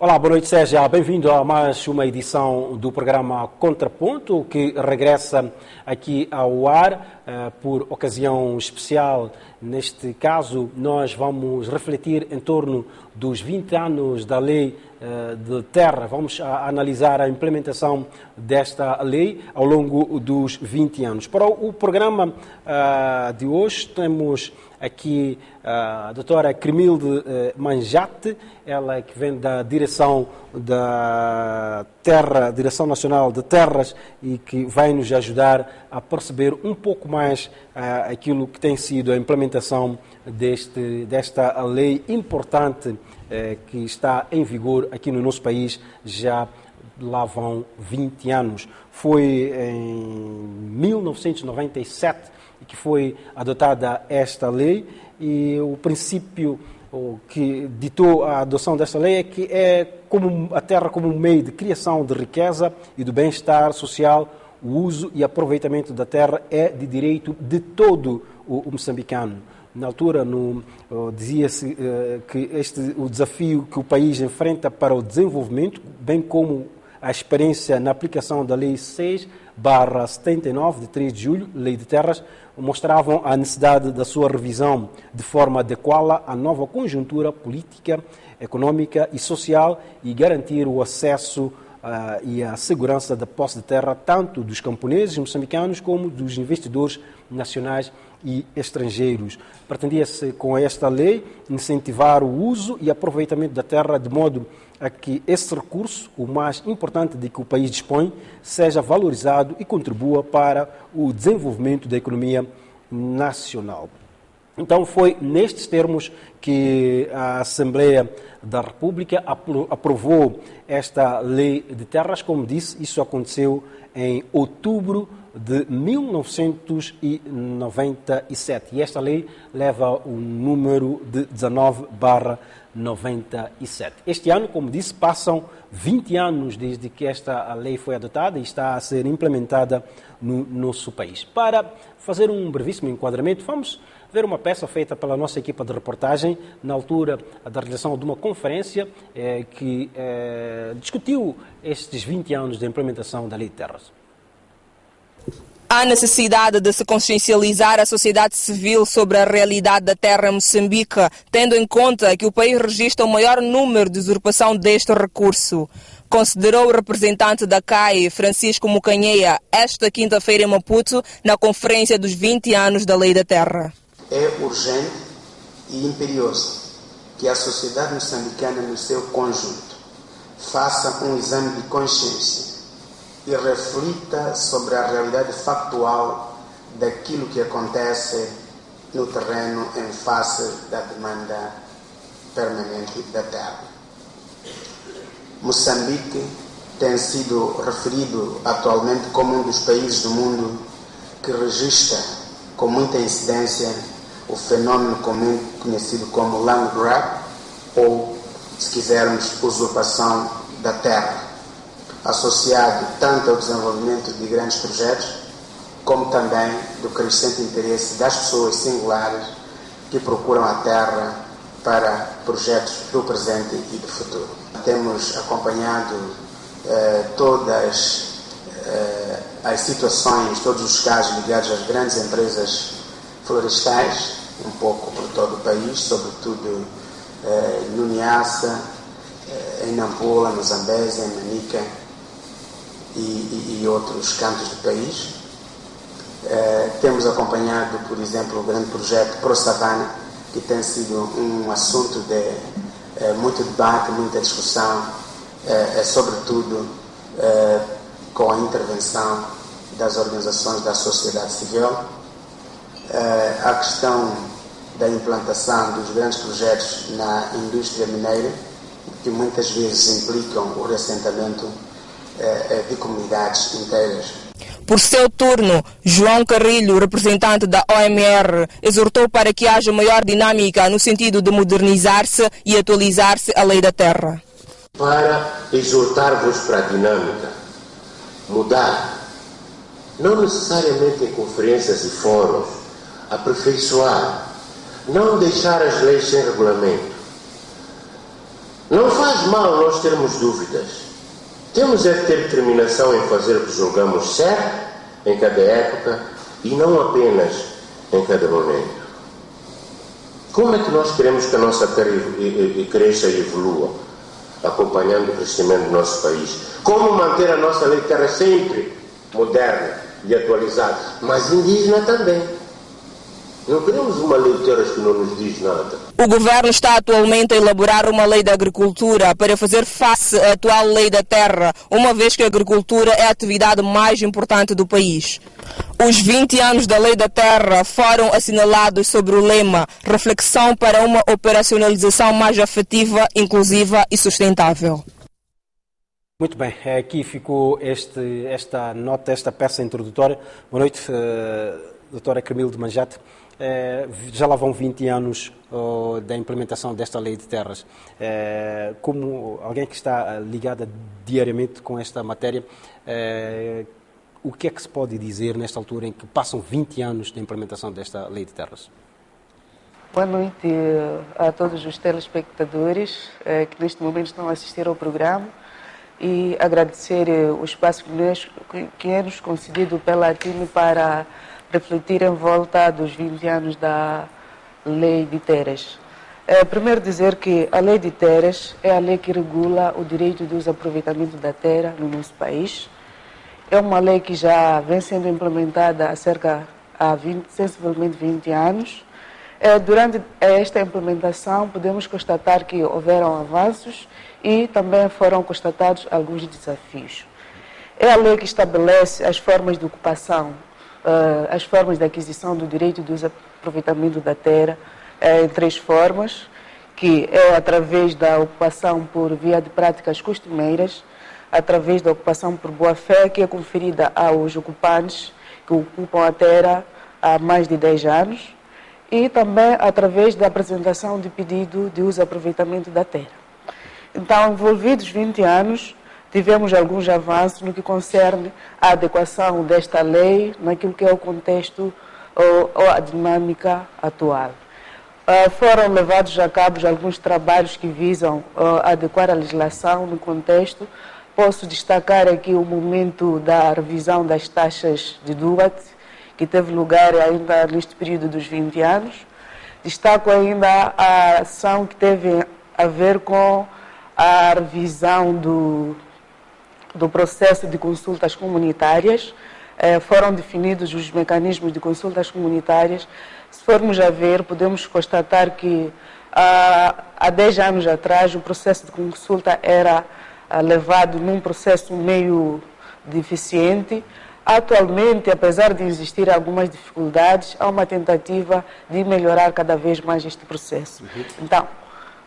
Olá, boa noite, seja bem-vindo a mais uma edição do programa Contraponto, que regressa aqui ao ar por ocasião especial. Neste caso, nós vamos refletir em torno dos 20 anos da Lei de Terra. Vamos analisar a implementação desta lei ao longo dos 20 anos. Para o programa de hoje, temos aqui a doutora Cremilde Manjate, ela que vem da Direção Nacional de Terras e que vai nos ajudar a perceber um pouco mais aquilo que tem sido a implementação desta lei importante que está em vigor aqui no nosso país já lá vão 20 anos. Foi em 1997 que foi adotada esta lei e o princípio que ditou a adoção desta lei é que como a terra como um meio de criação de riqueza e do bem-estar social, o uso e aproveitamento da terra é de direito de todo o moçambicano. Na altura, dizia-se que o desafio que o país enfrenta para o desenvolvimento, bem como a experiência na aplicação da Lei 6/79, de 3 de julho, Lei de Terras, mostravam a necessidade da sua revisão de forma a adequá-la à nova conjuntura política, econômica e social e garantir o acesso e a segurança da posse de terra tanto dos camponeses moçambicanos como dos investidores nacionais e estrangeiros. Pretendia-se com esta lei incentivar o uso e aproveitamento da terra de modo a que esse recurso, o mais importante de que o país dispõe, seja valorizado e contribua para o desenvolvimento da economia nacional. Então foi nestes termos que a Assembleia da República aprovou esta lei de terras. Como disse, isso aconteceu em outubro de 1997. E esta lei leva o número de 19/97. Este ano, como disse, passam 20 anos desde que esta lei foi adotada e está a ser implementada no nosso país. Para fazer um brevíssimo enquadramento, vamos ver uma peça feita pela nossa equipa de reportagem na altura da realização de uma conferência que discutiu estes 20 anos da implementação da Lei de Terras. Há necessidade de se consciencializar a sociedade civil sobre a realidade da terra em Moçambique, tendo em conta que o país registra o maior número de usurpação deste recurso. Considerou o representante da CAI, Francisco Mucanheia, esta quinta-feira em Maputo, na conferência dos 20 anos da Lei da Terra. É urgente e imperioso que a sociedade moçambicana, no seu conjunto, faça um exame de consciência e reflita sobre a realidade factual daquilo que acontece no terreno em face da demanda permanente da terra. Moçambique tem sido referido atualmente como um dos países do mundo que registra com muita incidência o fenómeno comum conhecido como land grab, ou, se quisermos, usurpação da terra, associado tanto ao desenvolvimento de grandes projetos, como também do crescente interesse das pessoas singulares que procuram a terra para projetos do presente e do futuro. Temos acompanhado todas as situações, todos os casos ligados às grandes empresas florestais, um pouco por todo o país, sobretudo no Niassa, em Nampula, no Zambésia, em Manica e outros cantos do país. Temos acompanhado, por exemplo, o grande projeto Pro Savana, que tem sido um assunto de muito debate, muita discussão, sobretudo com a intervenção das organizações da sociedade civil. A questão da implantação dos grandes projetos na indústria mineira, que muitas vezes implicam o reassentamento de comunidades inteiras. Por seu turno, João Carrilho, representante da OMR, exortou para que haja maior dinâmica no sentido de modernizar-se e atualizar-se a Lei da Terra. Para exortar-vos para a dinâmica, mudar, não necessariamente em conferências e fóruns, aperfeiçoar, não deixar as leis sem regulamento, Não faz mal nós termos dúvidas. Temos é que ter determinação em fazer o que julgamos certo em cada época e não apenas em cada momento. Como é que nós queremos que a nossa terra cresça e evolua, acompanhando o crescimento do nosso país? Como manter a nossa lei de terra sempre moderna e atualizada, mas indígena também? Não queremos uma lei de terras que não nos diz nada. O governo está atualmente a elaborar uma lei da agricultura para fazer face à atual lei da terra, uma vez que a agricultura é a atividade mais importante do país. Os 20 anos da lei da terra foram assinalados sobre o lema Reflexão para uma operacionalização mais afetiva, inclusiva e sustentável. Muito bem, aqui ficou esta nota, esta peça introdutória. Boa noite, doutora Cremilde de Manjate. Já lá vão 20 anos da implementação desta lei de terras. Como alguém que está ligada diariamente com esta matéria, o que é que se pode dizer nesta altura em que passam 20 anos da implementação desta lei de terras? Boa noite a todos os telespectadores que neste momento estão a assistir ao programa e agradecer o espaço que é nos concedido pela TIM para refletir em volta dos 20 anos da Lei de Terras. Primeiro dizer que a Lei de Terras é a lei que regula o direito do aproveitamento da terra no nosso país. É uma lei que já vem sendo implementada há sensivelmente 20 anos. Durante esta implementação, podemos constatar que houveram avanços e também foram constatados alguns desafios. É a lei que estabelece as formas de ocupação, as formas de aquisição do direito do aproveitamento da terra em 3 formas, que é através da ocupação por via de práticas costumeiras, através da ocupação por boa-fé, que é conferida aos ocupantes que ocupam a terra há mais de 10 anos, e também através da apresentação de pedido de uso e aproveitamento da terra. Então, envolvidos 20 anos, tivemos alguns avanços no que concerne à adequação desta lei naquilo que é o contexto ou a dinâmica atual. Foram levados a cabo alguns trabalhos que visam adequar a legislação no contexto. Posso destacar aqui o momento da revisão das taxas de DUAT, que teve lugar ainda neste período dos 20 anos. Destaco ainda a ação que teve a ver com a revisão do processo de consultas comunitárias. Foram definidos os mecanismos de consultas comunitárias. Se formos a ver, podemos constatar que há 10 anos atrás o processo de consulta era levado num processo meio deficiente. Atualmente, apesar de existir algumas dificuldades, há uma tentativa de melhorar cada vez mais este processo. Então,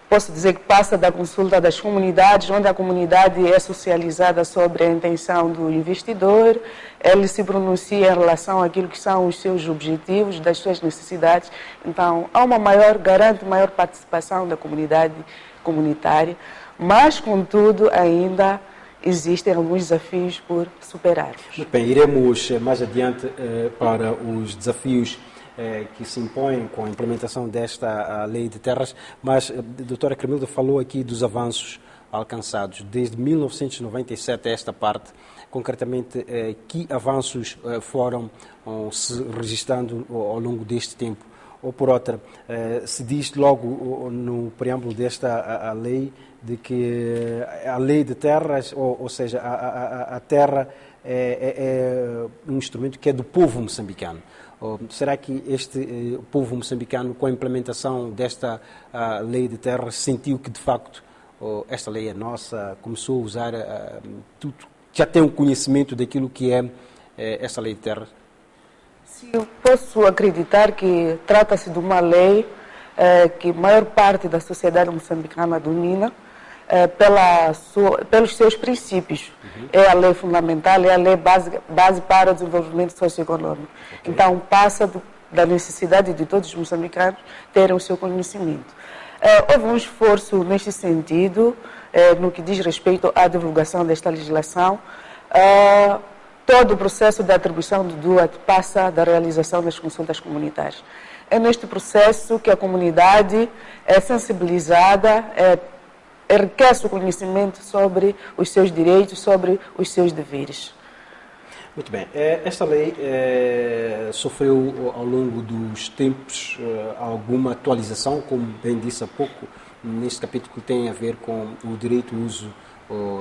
posso dizer que passa da consulta das comunidades, onde a comunidade é socializada sobre a intenção do investidor, ele se pronuncia em relação àquilo que são os seus objetivos, das suas necessidades. Então, há garante maior participação da comunidade comunitária, mas, contudo, ainda existem alguns desafios por superar. Bem, iremos mais adiante para os desafios que se impõem com a implementação desta lei de terras, mas a doutora Cremilde falou aqui dos avanços alcançados desde 1997 a esta parte. Concretamente, que avanços foram se registrando ao longo deste tempo? Ou por outra, se diz logo no preâmbulo desta lei de que a lei de terras, ou seja, a terra é um instrumento que é do povo moçambicano. Será que este povo moçambicano, com a implementação desta lei de terras, sentiu que de facto esta lei é nossa, começou a usar tudo, já tem um conhecimento daquilo que é esta lei de terras? Sim, eu posso acreditar que trata-se de uma lei que a maior parte da sociedade moçambicana domina pelos seus princípios. É a lei fundamental, é a lei base para o desenvolvimento socioeconômico. Okay. Então, passa da necessidade de todos os moçambicanos terem o seu conhecimento. Houve um esforço neste sentido, no que diz respeito à divulgação desta legislação. Todo o processo de atribuição do DUAT passa da realização das consultas comunitárias. É neste processo que a comunidade é sensibilizada enriquece o conhecimento sobre os seus direitos, sobre os seus deveres. Muito bem. Esta lei sofreu ao longo dos tempos alguma atualização, como bem disse há pouco, neste capítulo que tem a ver com o direito ao uso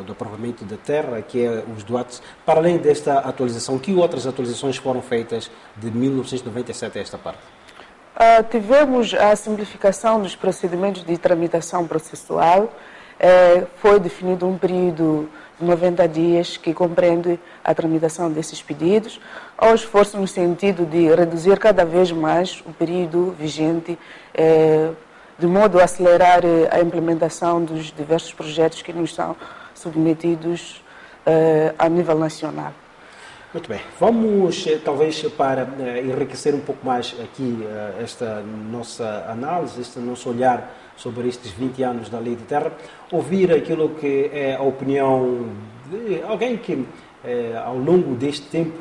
do aproveitamento da terra, que é os doates. Para além desta atualização, que outras atualizações foram feitas de 1997 a esta parte? Tivemos a simplificação dos procedimentos de tramitação processual. Foi definido um período de 90 dias que compreende a tramitação desses pedidos. Há um esforço no sentido de reduzir cada vez mais o período vigente, de modo a acelerar a implementação dos diversos projetos que nos são submetidos a nível nacional. Muito bem. Vamos, talvez, para enriquecer um pouco mais aqui esta nossa análise, este nosso olhar sobre estes 20 anos da Lei de Terra, ouvir aquilo que é a opinião de alguém que, ao longo deste tempo,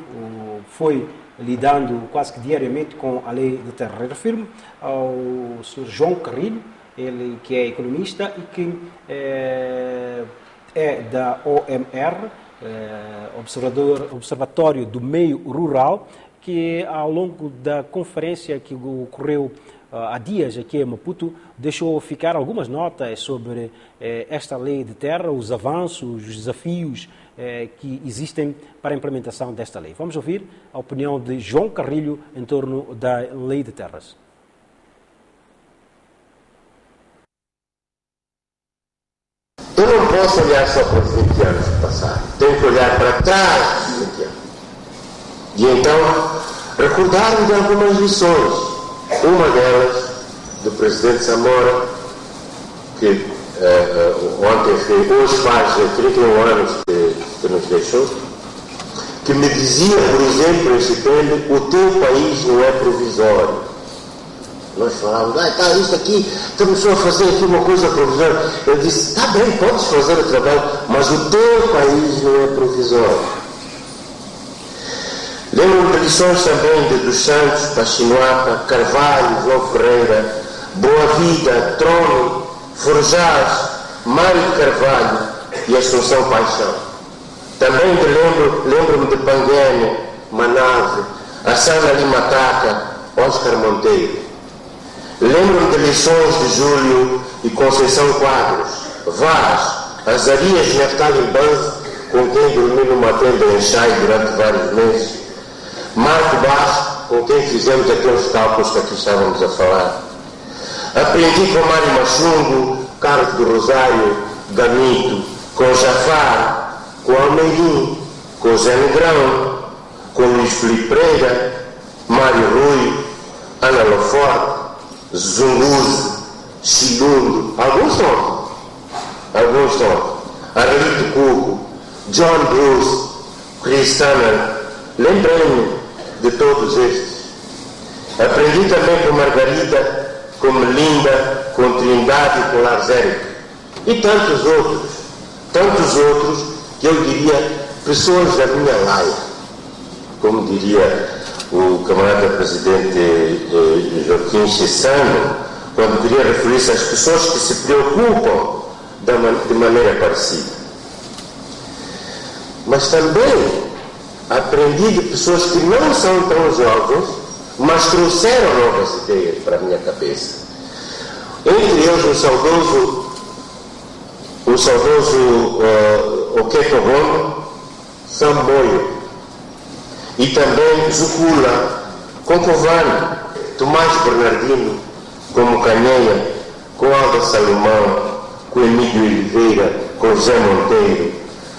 foi lidando quase que diariamente com a Lei de Terra. Eu refiro-me ao Sr. João Carrilho, ele que é economista e que é da OMR, Observatório do Meio Rural, que ao longo da conferência que ocorreu há dias aqui em Maputo, deixou ficar algumas notas sobre esta lei de terra, os avanços, os desafios que existem para a implementação desta lei. Vamos ouvir a opinião de João Carrilho em torno da lei de terras. Eu não posso olhar só para os 20 anos que passaram. Tenho que olhar para trás dos 20 anos. E então, recordar-me de algumas lições. Uma delas, do Presidente Samora, que hoje faz 31 anos que nos deixou, que me dizia, por exemplo, esse prêmio, o teu país não é provisório. Nós falávamos, isto aqui, estamos só a fazer aqui uma coisa provisória. Ele disse, está bem, podes fazer o trabalho, mas o teu país não é provisório. Lembro-me de lições também de dos Santos, Pachinuapa, Carvalho, João Ferreira, Boa Vida, Trono, Forjaz, Mário de Carvalho e Assunção Paixão. Também lembro-me de Panguene, Manave, Assana Limataca, Oscar Monteiro. Lembro-me de lições de Júlio e Conceição Quadros, Vaz, Azarias Neftali Banz, com quem dormi numa tenda em Chai durante vários meses, Marco Barros, com quem fizemos aqueles cálculos que aqui estávamos a falar. Aprendi com Mário Machungo, Carlos do Rosário, Gamito, com Jafar, com Almeirim, com Zé Negrão, com Luís Felipe Pereira, Mário Rui, Ana Loforte, Zunguze, Chilundo, alguns estão, Arlito Cuco, John Bruce, Chris Tanner. Lembrei-me de todos estes. Aprendi também com Margarida, com Melinda, com Trindade e com Larzérica. E tantos outros que eu diria pessoas da minha laia, como diria o camarada presidente Joaquim Chissano, quando queria referir-se às pessoas que se preocupam de maneira parecida. Mas também aprendi de pessoas que não são tão jovens, mas trouxeram novas ideias para a minha cabeça. Entre eles o saudoso Oquetobono, Samboio, e também Zucula, com Covani, Tomás Bernardino, com Canheia, com Alda Salomão, com Emílio Oliveira, com José Monteiro,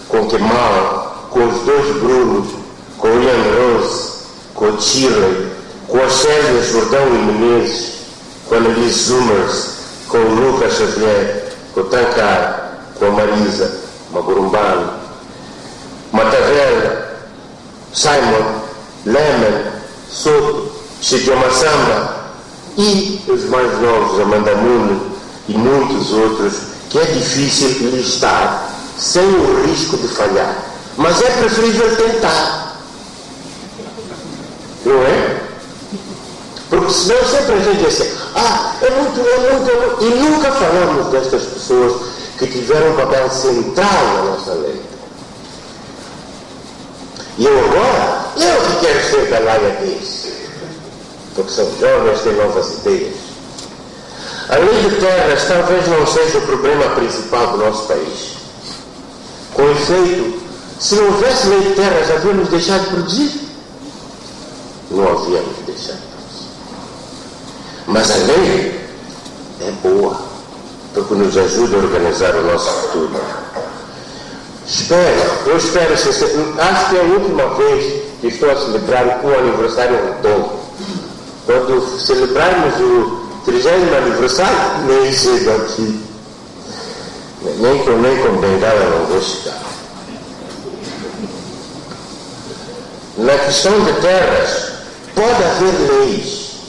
com Kemal, com os dois Brunos, com Ian Rose, com Chile, com a Célia Jordão e Menezes, com a Annelise Zumers, com o Lucas Xavier, com o Tancar, com a Marisa Magurumbano, Matavela, Simon, Leman, Soto, Chidioma Samba e os mais novos, Amanda Mune e muitos outros, que é difícil listar sem o risco de falhar. Mas é preferível tentar. Não é? Porque senão sempre a gente diz assim, é muito, e nunca falamos destas pessoas que tiveram um papel central na nossa lei. E eu agora, que quero ser da laia deles, porque são jovens, têm novas ideias. A lei de terras talvez não seja o problema principal do nosso país. Com efeito, se não houvesse lei de terras, havíamos deixado de produzir? Não havíamos deixado de produzir. Mas a lei é boa, porque nos ajuda a organizar o nosso futuro. Eu espero, acho que é a última vez que estou a celebrar um aniversário redondo. Quando celebrarmos o 30º aniversário, nem chego aqui. Nem com bengala não vou chegar. Na questão de terras, pode haver leis,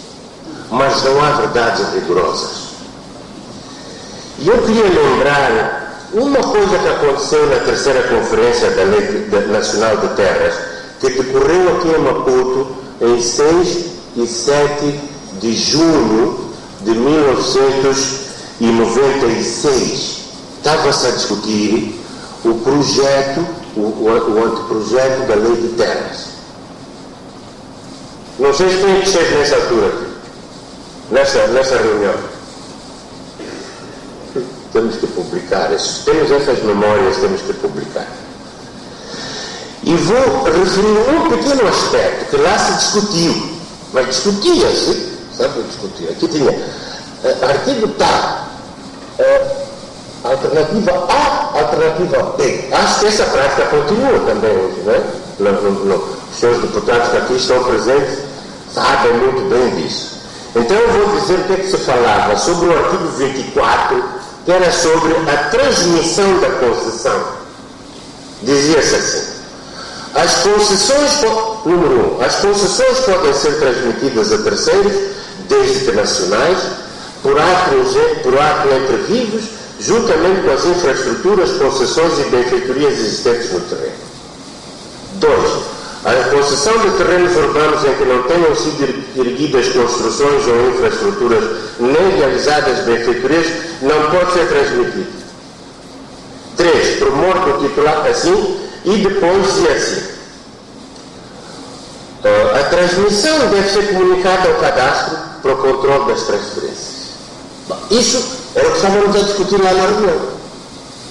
mas não há verdades rigorosas. E eu queria lembrar uma coisa que aconteceu na terceira conferência da Lei Nacional de Terras, que decorreu aqui em Maputo em 6 e 7 de junho de 1996. Estava-se a discutir o projeto, o anteprojeto da Lei de Terras. Não sei se quem é que esteve nessa altura, nessa reunião. Temos que publicar, temos essas memórias, temos que publicar. E vou referir um pequeno aspecto que lá se discutiu, mas discutia-se, sabe discutir? Aqui tinha artigo tal, alternativa A, alternativa B. Acho que essa prática continua também hoje, não é? Os senhores deputados que aqui estão presentes sabem muito bem disso. Então eu vou dizer o que é que se falava sobre o artigo 24, que era sobre a transmissão da concessão. Dizia-se assim: as concessões, número 1, as concessões podem ser transmitidas a terceiros, desde que nacionais, por ato entre vivos, juntamente com as infraestruturas, concessões e benfeitorias existentes no terreno. 2. A concessão de terrenos urbanos em que não tenham sido erguidas construções ou infraestruturas nem realizadas benfeitorias não pode ser transmitida. 3. Promove o titular assim e depois dizia assim: a transmissão deve ser comunicada ao cadastro para o controle das transferências. Bom, isso era o que estávamos a discutir lá na reunião.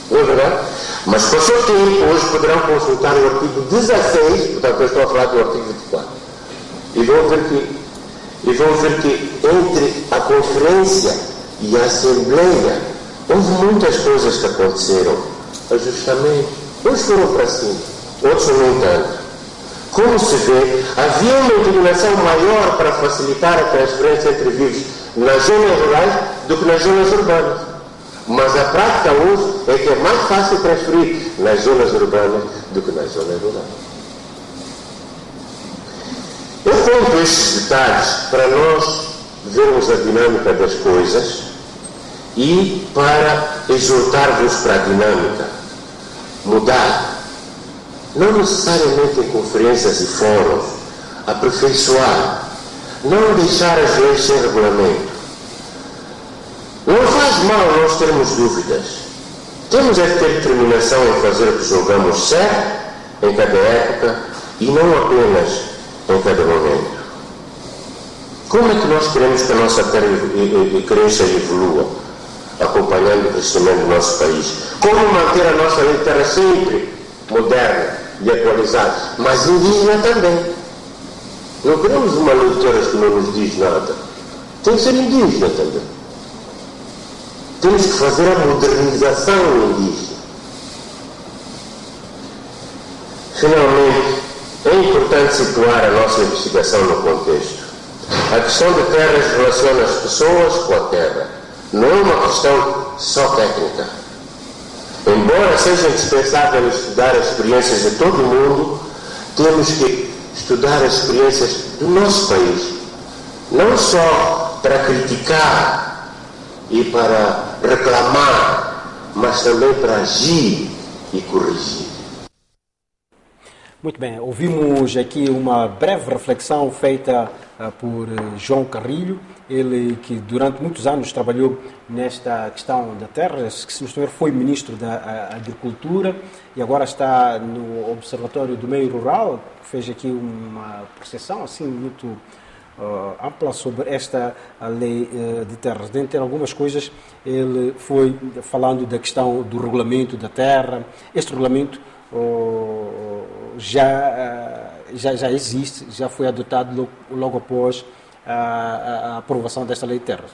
Não é verdade? Mas passou o tempo, hoje poderão consultar o artigo 16, portanto eu estou a falar do artigo 24, e vão ver que entre a conferência e a assembleia houve muitas coisas que aconteceram. Ajustamentos, uns foram para cima, outros nem tanto. Como se vê, havia uma inclinação maior para facilitar a transferência entre vivos nas zonas rurais do que nas zonas urbanas. Mas a prática hoje é que é mais fácil transferir nas zonas urbanas do que nas zonas rurais. Eu conto estes detalhes para nós vermos a dinâmica das coisas e para exortar-vos para a dinâmica. Mudar. Não necessariamente em conferências e fóruns. Aperfeiçoar. Não deixar as leis sem regulamento. Não faz mal nós termos dúvidas. Temos é que ter determinação em fazer o que julgamos certo em cada época e não apenas em cada momento. Como é que nós queremos que a nossa terra cresça e evolua, acompanhando o crescimento do nosso país? Como manter a nossa lei de terra sempre moderna e atualizada, mas indígena também? Não queremos uma lei de terras que não nos diz nada. Tem que ser indígena também. Temos que fazer a modernização indígena. Finalmente, é importante situar a nossa investigação no contexto. A questão de terras relaciona as pessoas com a terra. Não é uma questão só técnica. Embora seja indispensável estudar as experiências de todo o mundo, temos que estudar as experiências do nosso país. Não só para criticar e para reclamar, mas também para agir e corrigir. Muito bem, ouvimos aqui uma breve reflexão feita por João Carrilho, ele que durante muitos anos trabalhou nesta questão da terra, que se não estiver foi ministro da Agricultura e agora está no Observatório do Meio Rural, fez aqui uma percepção assim muito ampla sobre esta lei de terras. Dentre algumas coisas, ele foi falando da questão do regulamento da terra. Este regulamento já existe, já foi adotado logo após a aprovação desta lei de terras.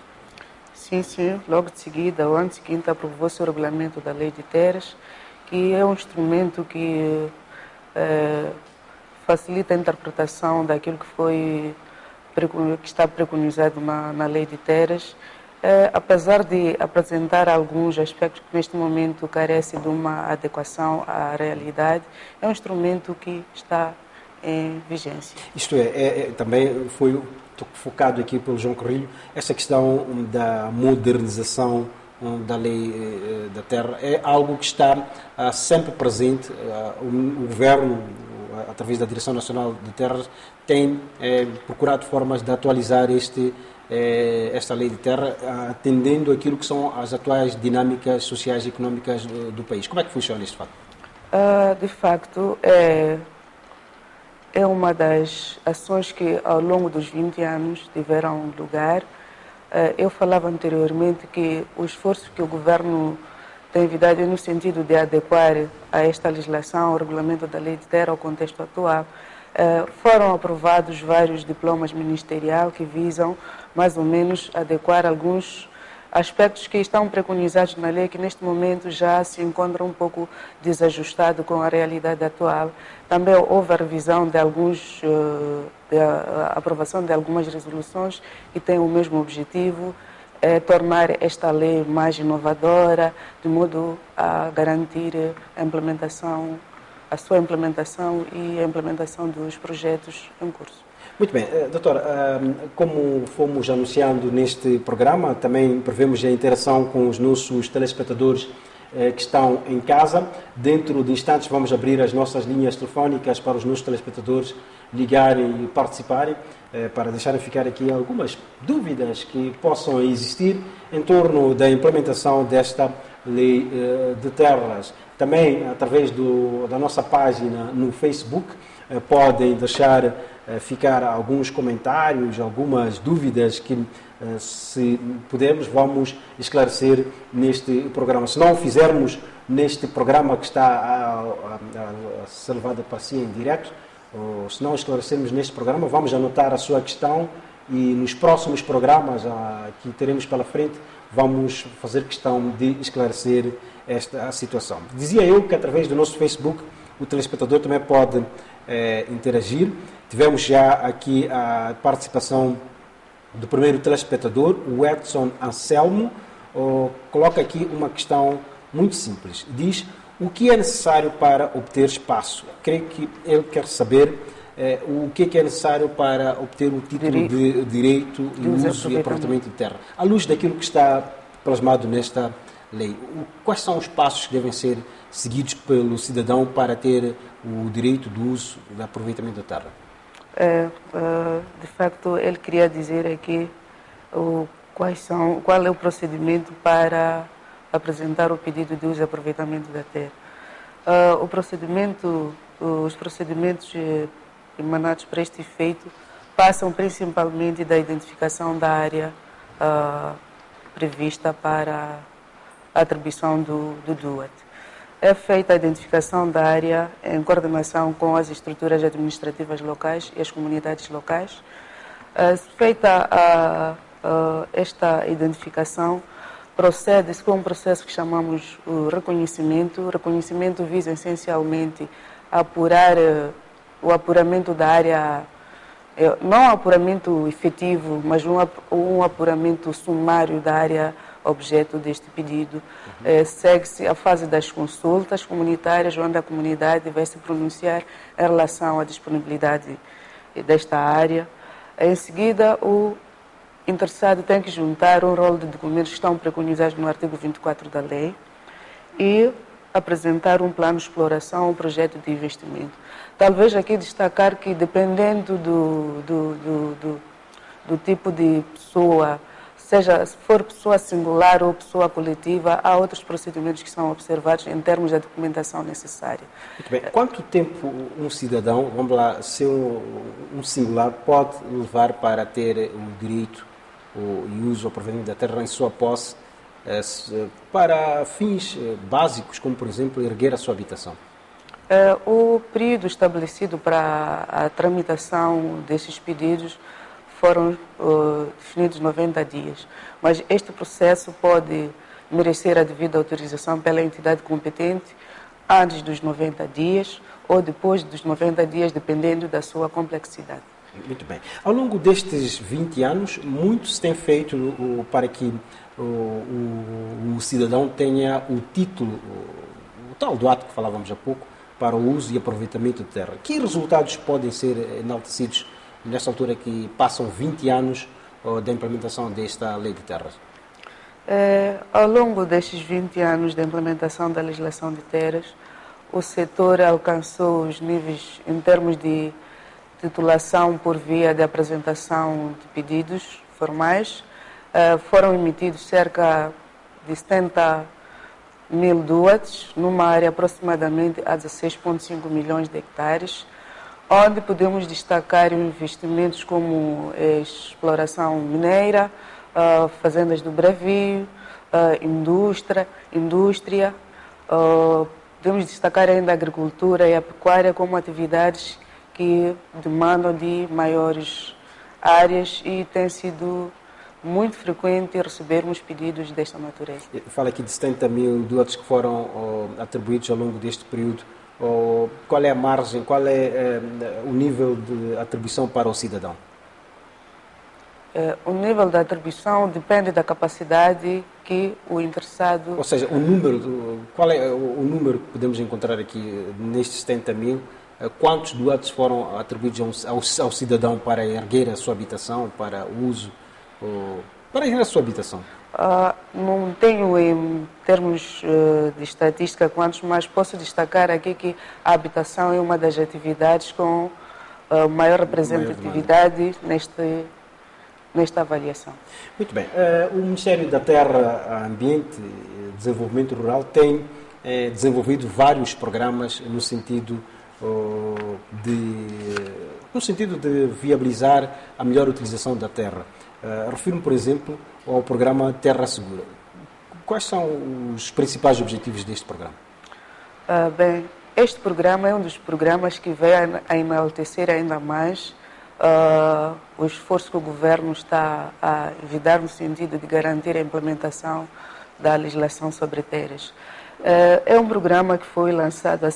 Sim, logo de seguida, o ano seguinte, aprovou-se o regulamento da lei de terras, que é um instrumento que facilita a interpretação daquilo que está preconizado na lei de terras, apesar de apresentar alguns aspectos que neste momento carecem de uma adequação à realidade, é um instrumento que está em vigência. Isto também foi focado aqui pelo João Carrilho, essa questão da modernização da lei da terra é algo que está sempre presente. O governo, através da Direção Nacional de Terras, tem procurado formas de atualizar esta lei de terra, atendendo aquilo que são as atuais dinâmicas sociais e económicas do país. Como é que funciona este fato? De facto, é uma das ações que ao longo dos 20 anos tiveram lugar. Eu falava anteriormente que o esforço que o governo tem envidado é no sentido de adequar a esta legislação, ao regulamento da lei de terra, ao contexto atual. Foram aprovados vários diplomas ministeriais que visam, mais ou menos, adequar alguns aspectos que estão preconizados na lei, que neste momento já se encontram um pouco desajustados com a realidade atual. Também houve a revisão de a aprovação de algumas resoluções que têm o mesmo objetivo, tornar esta lei mais inovadora, de modo a garantir a sua implementação e a implementação dos projetos em curso. Muito bem, doutora, como fomos anunciando neste programa, também prevemos a interação com os nossos telespectadores que estão em casa. Dentro de instantes vamos abrir as nossas linhas telefónicas para os nossos telespectadores ligarem e participarem, para deixarem ficar aqui algumas dúvidas que possam existir em torno da implementação desta lei de terras. Também, através da nossa página no Facebook, podem deixar ficar alguns comentários, algumas dúvidas que, se pudermos, vamos esclarecer neste programa. Se não o fizermos neste programa que está a ser levado para si em direto, ou se não esclarecermos neste programa, vamos anotar a sua questão e nos próximos programas que teremos pela frente, vamos fazer questão de esclarecer esta situação. Dizia eu que através do nosso Facebook o telespectador também pode interagir. Tivemos já aqui a participação do primeiro telespectador, o Edson Anselmo, coloca aqui uma questão muito simples. Diz: o que é necessário para obter espaço? Creio que ele quer saber o que é necessário para obter o título de direito de uso e aproveitamento de terra. À luz daquilo que está plasmado nesta lei, quais são os passos que devem ser seguidos pelo cidadão para ter o direito do uso e aproveitamento da terra? De facto, ele queria dizer aqui qual é o procedimento para apresentar o pedido de uso e aproveitamento da terra. Os procedimentos emanados para este efeito passam principalmente da identificação da área prevista para a atribuição do DUAT. É feita a identificação da área em coordenação com as estruturas administrativas locais e as comunidades locais. Feita esta identificação, procede-se com um processo que chamamos o reconhecimento. O reconhecimento visa essencialmente apurar o apuramento da área, não um apuramento efetivo, mas um apuramento sumário da área objeto deste pedido. Segue-se a fase das consultas comunitárias, onde a comunidade vai se pronunciar em relação à disponibilidade desta área. Em seguida, o interessado tem que juntar um rol de documentos que estão preconizados no artigo 24 da lei e apresentar um plano de exploração, um projeto de investimento. Talvez aqui destacar que, dependendo do tipo de pessoa, seja se for pessoa singular ou pessoa coletiva, há outros procedimentos que são observados em termos da documentação necessária. Muito bem. Quanto tempo um cidadão, vamos lá, ser um singular, pode levar para ter o direito e uso ou proveniente da terra em sua posse para fins básicos, como, por exemplo, erguer a sua habitação? O período estabelecido para a tramitação desses pedidos foram definidos 90 dias, mas este processo pode merecer a devida autorização pela entidade competente antes dos 90 dias ou depois dos 90 dias, dependendo da sua complexidade. Muito bem. Ao longo destes 20 anos, muito se tem feito para que o cidadão tenha o título, o tal do ato que falávamos há pouco, para o uso e aproveitamento de terra. Que resultados podem ser enaltecidos nesta altura que passam 20 anos da implementação desta lei de terras? Ao longo destes 20 anos da implementação da legislação de terras, o setor alcançou os níveis em termos de titulação por via de apresentação de pedidos formais. Foram emitidos cerca de 70 mil DUATs, numa área aproximadamente a 16,5 milhões de hectares, onde podemos destacar investimentos como exploração mineira, fazendas do bravio, indústria. Podemos destacar ainda a agricultura e a pecuária como atividades que demandam de maiores áreas e tem sido muito frequente recebermos pedidos desta natureza. Fala aqui de 70 mil DUATs que foram atribuídos ao longo deste período. Qual é a margem, qual é o nível de atribuição para o cidadão? O nível da atribuição depende da capacidade que o interessado... Ou seja, o número, qual é o número que podemos encontrar aqui nestes 70 mil? Quantos DUATs foram atribuídos ao cidadão para erguer a sua habitação, para o uso, para erguer a sua habitação? Não tenho em termos de estatística quantos, mas posso destacar aqui que a habitação é uma das atividades com maior representatividade nesta avaliação. Muito bem. O Ministério da Terra, Ambiente e Desenvolvimento Rural tem desenvolvido vários programas no sentido de viabilizar a melhor utilização da terra. Refiro-me, por exemplo, ao programa Terra Segura. Quais são os principais objetivos deste programa? Bem, este programa é um dos programas que veio a enaltecer ainda mais o esforço que o governo está a envidar no sentido de garantir a implementação da legislação sobre terras. É um programa que foi lançado há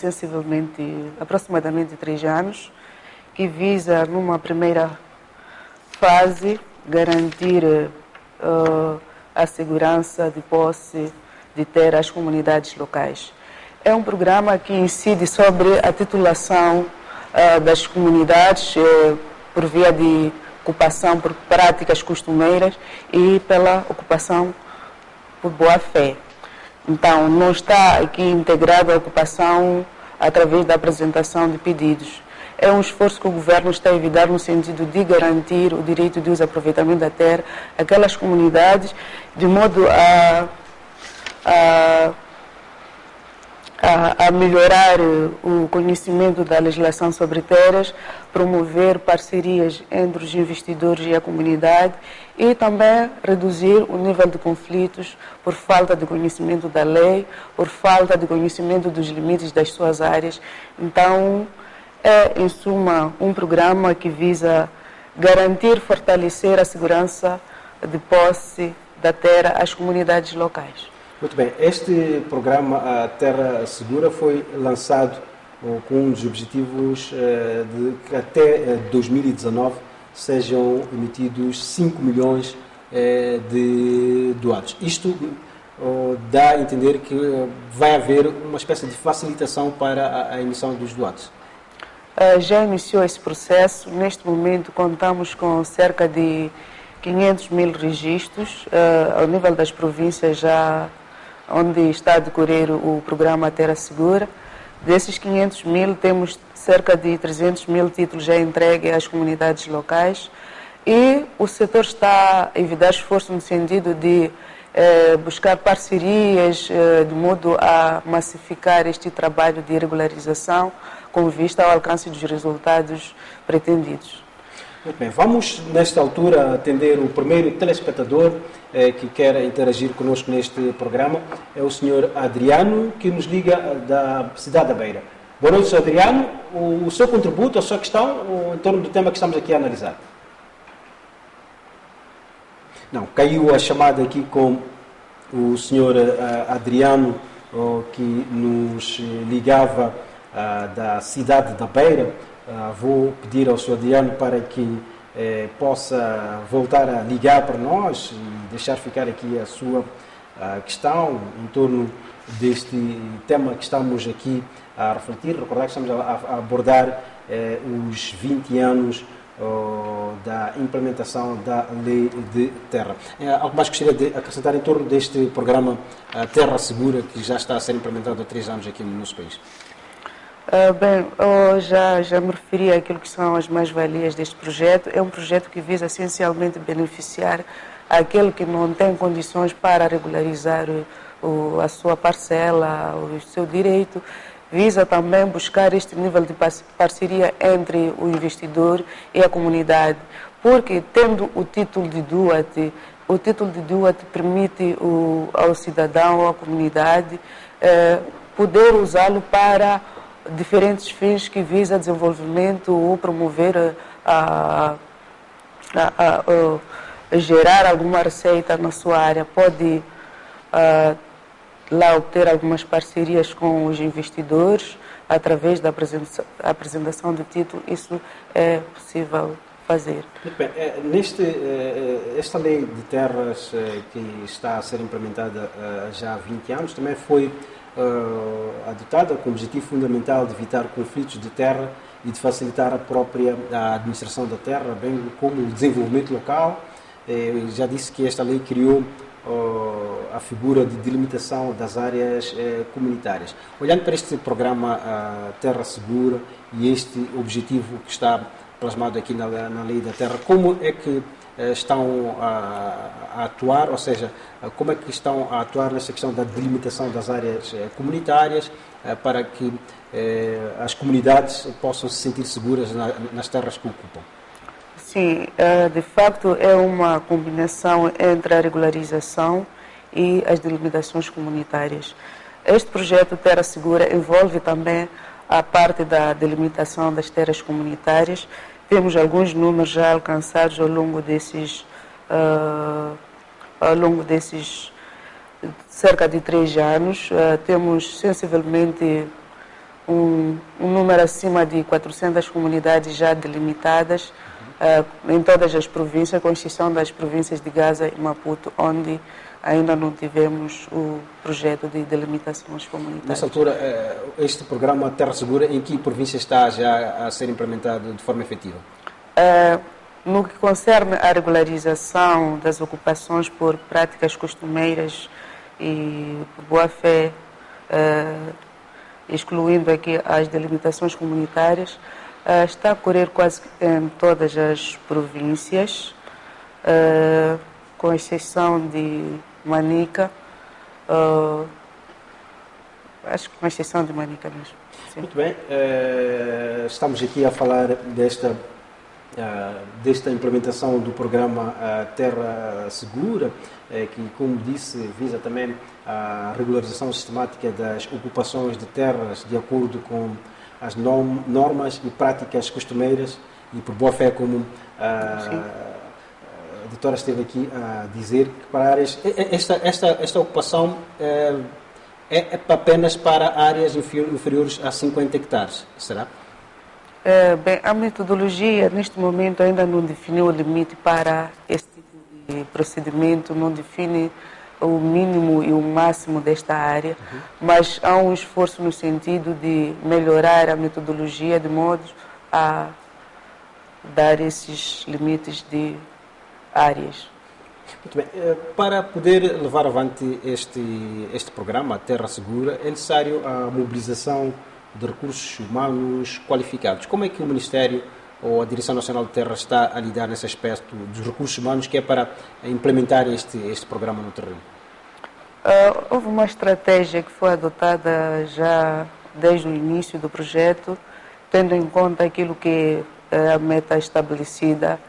aproximadamente 3 anos, que visa, numa primeira fase, garantir a segurança de posse de terra às comunidades locais. É um programa que incide sobre a titulação das comunidades por via de ocupação por práticas costumeiras e pela ocupação por boa-fé. Então, não está aqui integrada a ocupação através da apresentação de pedidos. É um esforço que o governo está a evitar no sentido de garantir o direito de uso e aproveitamento da terra àquelas comunidades, de modo a melhorar o conhecimento da legislação sobre terras, promover parcerias entre os investidores e a comunidade e também reduzir o nível de conflitos por falta de conhecimento da lei, por falta de conhecimento dos limites das suas áreas. Então, é, em suma, um programa que visa garantir e fortalecer a segurança de posse da terra às comunidades locais. Muito bem. Este programa, a Terra Segura, foi lançado com um dos objetivos de que até 2019 sejam emitidos 5 milhões de DUATs. Isto dá a entender que vai haver uma espécie de facilitação para a emissão dos DUATs. Já iniciou esse processo. Neste momento contamos com cerca de 500 mil registros. Ao nível das províncias já onde está a decorrer o programa Terra Segura. Desses 500 mil, temos cerca de 300 mil títulos já entregues às comunidades locais e o setor está a evitar esforço no sentido de buscar parcerias de modo a massificar este trabalho de regularização com vista ao alcance dos resultados pretendidos. Muito bem, vamos nesta altura atender o primeiro telespectador que quer interagir conosco neste programa. É o Sr. Adriano, que nos liga da cidade da Beira. Boa noite, Sr. Adriano. O seu contributo, a sua questão em torno do tema que estamos aqui a analisar. Não, caiu a chamada aqui com o Sr. Adriano, que nos ligava da cidade da Beira. Vou pedir ao Sr. Adriano para que possa voltar a ligar para nós e deixar ficar aqui a sua questão em torno deste tema que estamos aqui a refletir. Recordar que estamos a abordar os 20 anos da implementação da Lei de Terra. Algo mais gostaria de acrescentar em torno deste programa Terra Segura, que já está a ser implementado há 3 anos aqui no nosso país? Bem, eu já me referi àquilo que são as mais-valias deste projeto. É um projeto que visa essencialmente beneficiar aquele que não tem condições para regularizar a sua parcela, o seu direito. Visa também buscar este nível de parceria entre o investidor e a comunidade, porque tendo o título de DUAT, o título de DUAT permite ao cidadão, à comunidade, poder usá-lo para diferentes fins que visam desenvolvimento ou promover gerar alguma receita na sua área. Pode lá obter algumas parcerias com os investidores através da apresentação do título. Isso é possível fazer. Muito bem. Esta lei de terras que está a ser implementada já há 20 anos também foi adotada com o objetivo fundamental de evitar conflitos de terra e de facilitar a própria administração da terra, bem como o desenvolvimento local. Já disse que esta lei criou a figura de delimitação das áreas comunitárias. Olhando para este programa Terra Segura e este objetivo que está plasmado aqui na Lei da Terra, como é que estão a atuar, ou seja, como é que estão a atuar nessa questão da delimitação das áreas comunitárias para que as comunidades possam se sentir seguras nas terras que ocupam? Sim, de facto é uma combinação entre a regularização e as delimitações comunitárias. Este projeto Terra Segura envolve também a parte da delimitação das terras comunitárias. Temos alguns números já alcançados ao longo desses cerca de 3 anos. Temos sensivelmente um número acima de 400 comunidades já delimitadas em todas as províncias, com exceção das províncias de Gaza e Maputo, onde ainda não tivemos o projeto de delimitações comunitárias. Nessa altura, este programa Terra Segura, em que província está já a ser implementado de forma efetiva? No que concerne à regularização das ocupações por práticas costumeiras e por boa-fé, excluindo aqui as delimitações comunitárias, está a ocorrer quase em todas as províncias, com exceção de Manica, acho que com exceção de Manica mesmo. Sim. Muito bem, estamos aqui a falar desta implementação do programa Terra Segura, que, como disse, visa também a regularização sistemática das ocupações de terras de acordo com as normas e práticas costumeiras e por boa fé, como a doutora esteve aqui a dizer, que para áreas, esta ocupação é apenas para áreas inferiores a 50 hectares, será? Bem, a metodologia neste momento ainda não definiu o limite para este tipo de procedimento, não define o mínimo e o máximo desta área, mas há um esforço no sentido de melhorar a metodologia de modo a dar esses limites de áreas. Muito bem. Para poder levar avante este programa, Terra Segura, é necessário a mobilização de recursos humanos qualificados. Como é que o Ministério ou a Direção Nacional de Terra está a lidar nesse aspecto dos recursos humanos que é para implementar este programa no terreno? Houve uma estratégia que foi adotada já desde o início do projeto, tendo em conta aquilo que é a meta estabelecida.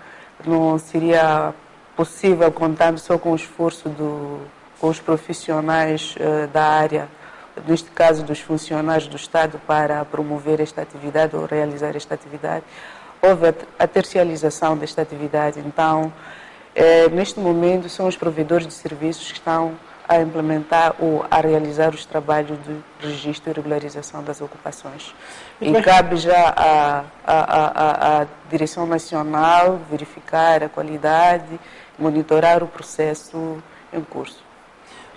Não seria possível contar só com o esforço com os profissionais da área, neste caso dos funcionários do Estado, para promover esta atividade ou realizar esta atividade. Houve a tercialização desta atividade, então, neste momento, são os provedores de serviços que estão a implementar ou a realizar os trabalhos de registro e regularização das ocupações. E cabe já à Direção Nacional verificar a qualidade, monitorar o processo em curso.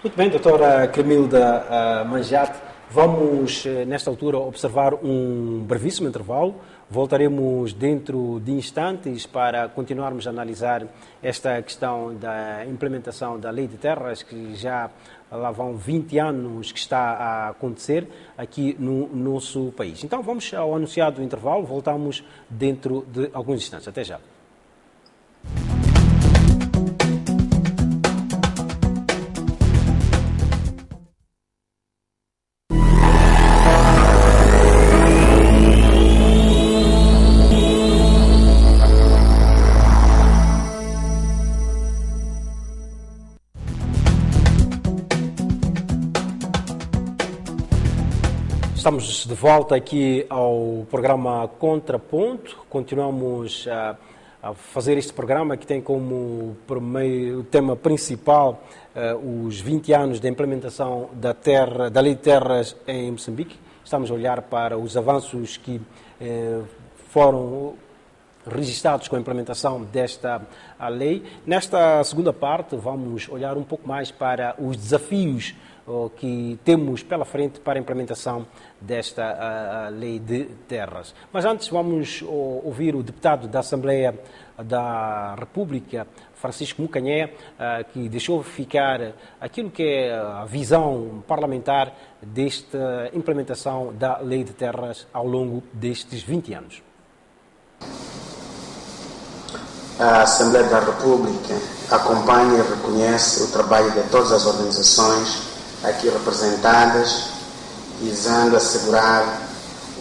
Muito bem, doutora Cremilda Manjate, vamos nesta altura observar um brevíssimo intervalo. Voltaremos dentro de instantes para continuarmos a analisar esta questão da implementação da Lei de Terras, que já lá vão 20 anos que está a acontecer aqui no nosso país. Então vamos ao anunciado intervalo, voltamos dentro de alguns instantes. Até já. Estamos de volta aqui ao programa Contraponto. Continuamos a fazer este programa que tem como tema principal os 20 anos da implementação da Lei de Terras em Moçambique. Estamos a olhar para os avanços que foram registrados com a implementação desta lei. Nesta segunda parte, vamos olhar um pouco mais para os desafios que temos pela frente para a implementação desta Lei de Terras. Mas antes vamos ouvir o deputado da Assembleia da República, Francisco Mucanhé, que deixou ficar aquilo que é a visão parlamentar desta implementação da Lei de Terras ao longo destes 20 anos. A Assembleia da República acompanha e reconhece o trabalho de todas as organizações aqui representadas, visando assegurar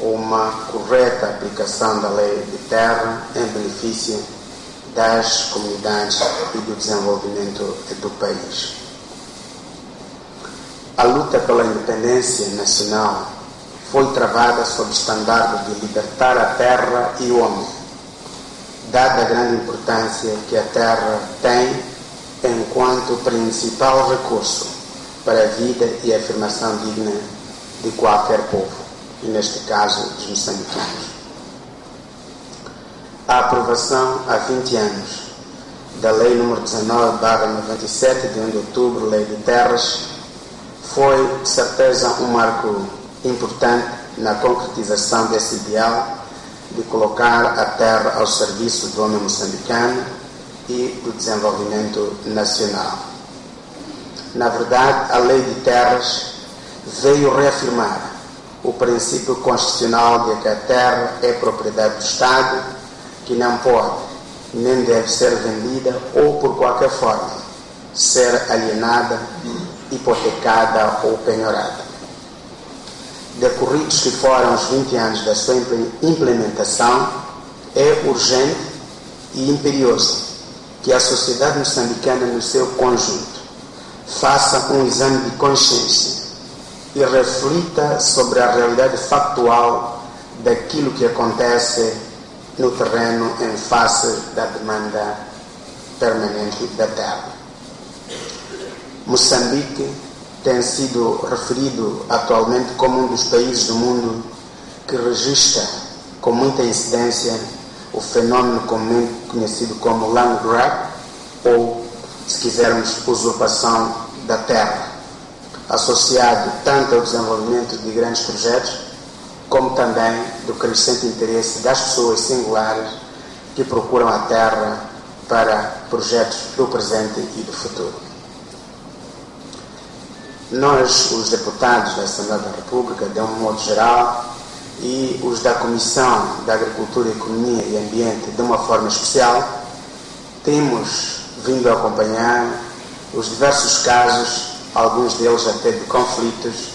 uma correta aplicação da Lei de Terra em benefício das comunidades e do desenvolvimento do país. A luta pela independência nacional foi travada sob o estandarte de libertar a terra e o homem, dada a grande importância que a terra tem enquanto principal recurso para a vida e a afirmação digna de qualquer povo, e neste caso dos moçambicanos. A aprovação há 20 anos da Lei nº 19/97, de 1 de outubro, Lei de Terras, foi, de certeza, um marco importante na concretização desse ideal de colocar a terra ao serviço do homem moçambicano e do desenvolvimento nacional. Na verdade, a Lei de Terras veio reafirmar o princípio constitucional de que a terra é propriedade do Estado, que não pode nem deve ser vendida ou, por qualquer forma, ser alienada, hipotecada ou penhorada. Decorridos que foram os 20 anos da sua implementação, é urgente e imperioso que a sociedade moçambicana, no seu conjunto, faça um exame de consciência e reflita sobre a realidade factual daquilo que acontece no terreno em face da demanda permanente da terra. Moçambique tem sido referido atualmente como um dos países do mundo que registra com muita incidência o fenómeno comumente conhecido como land grab, ou, se quisermos, usurpação da terra, associado tanto ao desenvolvimento de grandes projetos, como também do crescente interesse das pessoas singulares que procuram a terra para projetos do presente e do futuro. Nós, os deputados da Assembleia da República, de um modo geral, e os da Comissão da Agricultura, Economia e Ambiente, de uma forma especial, temos vindo a acompanhar os diversos casos, alguns deles até de conflitos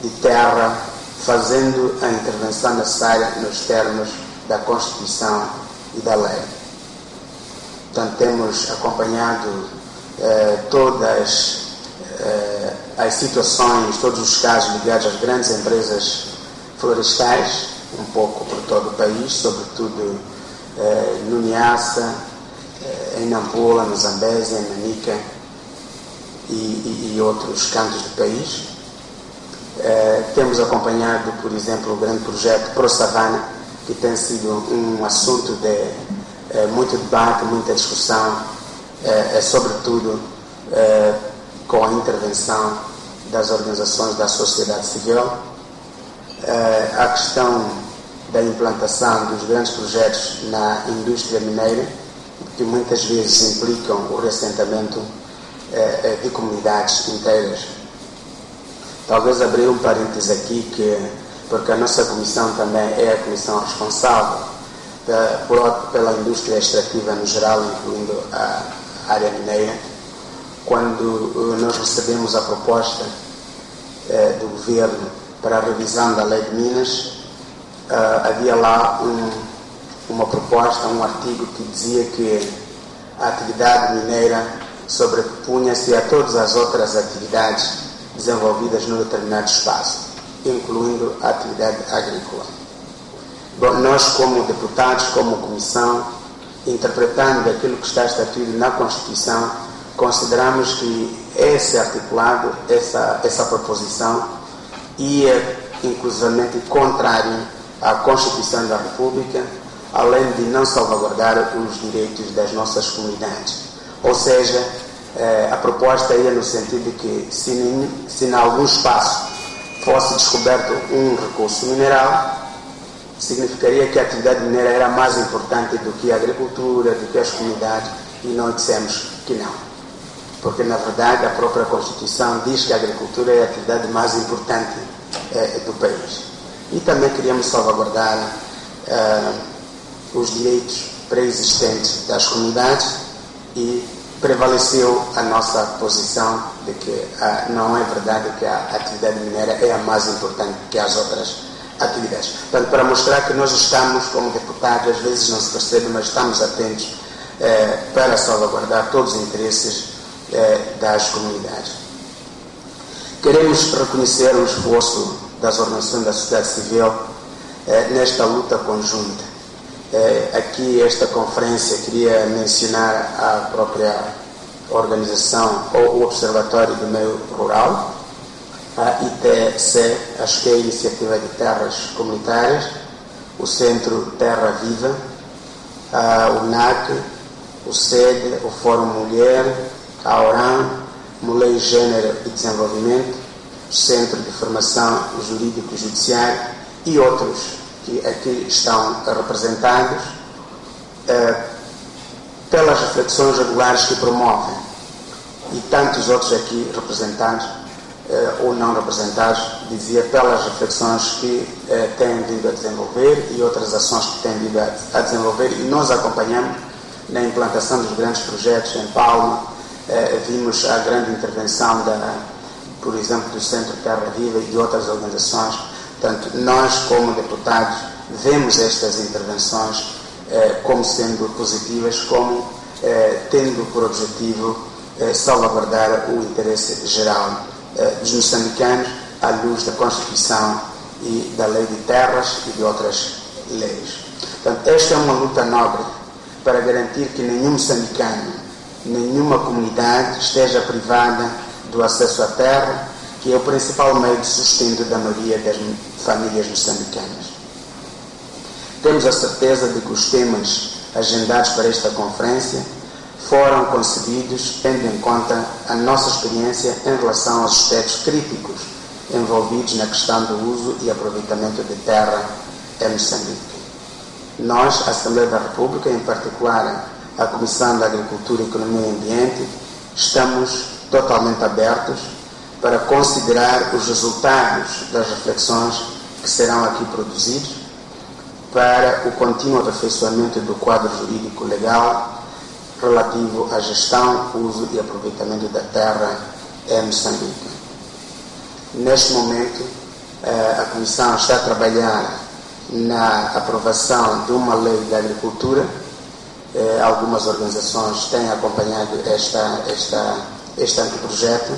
de terra, fazendo a intervenção necessária nos termos da Constituição e da lei. Portanto, temos acompanhado todas as situações, todos os casos ligados às grandes empresas florestais, um pouco por todo o país, sobretudo no Niassa, em Nampula, no Zambésia, em Manica e outros cantos do país. Temos acompanhado, por exemplo, o grande projeto Pro Savana, que tem sido um assunto de muito debate, muita discussão, sobretudo com a intervenção das organizações da sociedade civil. A questão da implantação dos grandes projetos na indústria mineira, que muitas vezes implicam o reassentamento de comunidades inteiras. Talvez abrir um parêntese aqui, porque a nossa comissão também é a comissão responsável pela indústria extrativa no geral, incluindo a área mineira. Quando nós recebemos a proposta do governo para a revisão da Lei de Minas, havia lá uma proposta, um artigo que dizia que a atividade mineira sobrepunha-se a todas as outras atividades desenvolvidas num determinado espaço, incluindo a atividade agrícola. Bom, nós, como deputados, como comissão, interpretando aquilo que está estatuído na Constituição, consideramos que esse articulado, essa proposição, ia inclusivamente contrário à Constituição da República, além de não salvaguardar os direitos das nossas comunidades. Ou seja, a proposta ia no sentido de que se em algum espaço fosse descoberto um recurso mineral, significaria que a atividade mineira era mais importante do que a agricultura, do que as comunidades, e nós dissemos que não. Porque, na verdade, a própria Constituição diz que a agricultura é a atividade mais importante do país. E também queríamos salvaguardar os direitos pré-existentes das comunidades e prevaleceu a nossa posição de que não é verdade que a atividade mineira é a mais importante que as outras atividades. Portanto, para mostrar que nós estamos, como deputados, às vezes não se percebe, mas estamos atentos para salvaguardar todos os interesses das comunidades. Queremos reconhecer o esforço das organizações da sociedade civil nesta luta conjunta. Aqui, esta conferência, queria mencionar a própria organização ou o Observatório do Meio Rural, a ITC, acho que é a Iniciativa de Terras Comunitárias, o Centro Terra Viva, o NAC, o SED, o Fórum Mulher, a ORAN, Mulher, Gênero e Desenvolvimento, o Centro de Formação Jurídico e Judiciário e outros que aqui estão representados pelas reflexões regulares que promovem, e tantos outros aqui representados ou não representados, dizia, pelas reflexões que têm vindo a desenvolver e outras ações que têm vindo a desenvolver, e nós acompanhamos na implantação dos grandes projetos em Palma. Vimos a grande intervenção, por exemplo, do Centro Terra Viva e de outras organizações. Portanto, nós, como deputados, vemos estas intervenções como sendo positivas, como tendo por objetivo salvaguardar o interesse geral dos moçambicanos à luz da Constituição e da Lei de Terras e de outras leis. Portanto, esta é uma luta nobre para garantir que nenhum moçambicano, nenhuma comunidade esteja privada do acesso à terra, que é o principal meio de sustento da maioria das famílias moçambicanas. Temos a certeza de que os temas agendados para esta conferência foram concebidos tendo em conta a nossa experiência em relação aos aspectos críticos envolvidos na questão do uso e aproveitamento de terra em Moçambique. Nós, a Assembleia da República, em particular a Comissão da Agricultura, Economia e Ambiente, estamos totalmente abertos para considerar os resultados das reflexões que serão aqui produzidos para o contínuo aperfeiçoamento do quadro jurídico legal relativo à gestão, uso e aproveitamento da terra em Moçambique. Neste momento, a Comissão está a trabalhar na aprovação de uma lei da agricultura. Algumas organizações têm acompanhado este anteprojeto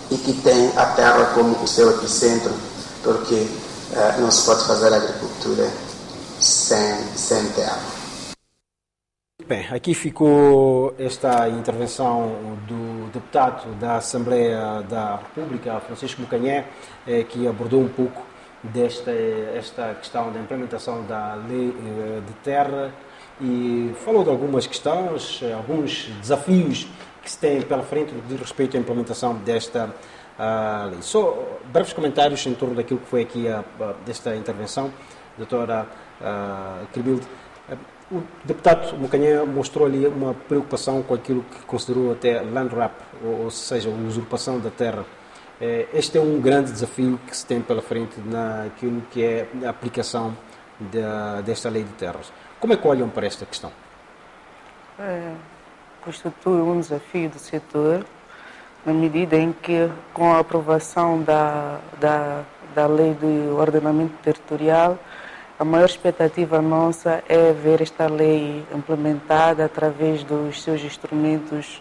e que tem a terra como o seu epicentro, porque não se pode fazer agricultura sem terra. Bem, aqui ficou esta intervenção do deputado da Assembleia da República, Francisco Mukanhé, que abordou um pouco esta questão da implementação da lei de terra e falou de algumas questões, alguns desafios que se têm pela frente de respeito à implementação desta lei. Só breves comentários em torno daquilo que foi aqui desta intervenção, doutora Kribilde. O deputado Mukanhé mostrou ali uma preocupação com aquilo que considerou até land grab, ou seja, a usurpação da terra. Este é um grande desafio que se tem pela frente naquilo que é a aplicação desta lei de terras. Como é que olham para esta questão? Constitui um desafio do setor, na medida em que, com a aprovação da lei do ordenamento territorial, a maior expectativa nossa é ver esta lei implementada através dos seus instrumentos.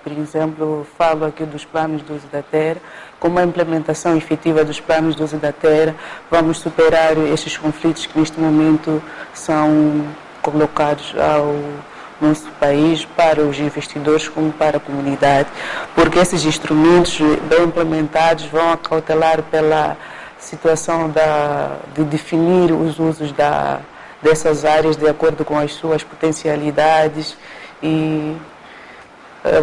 Por exemplo, falo aqui dos planos de uso da terra. Com a implementação efetiva dos planos de uso da terra, vamos superar estes conflitos que neste momento são colocados ao nosso país para os investidores como para a comunidade, porque esses instrumentos bem implementados vão acautelar pela situação de definir os usos dessas áreas de acordo com as suas potencialidades e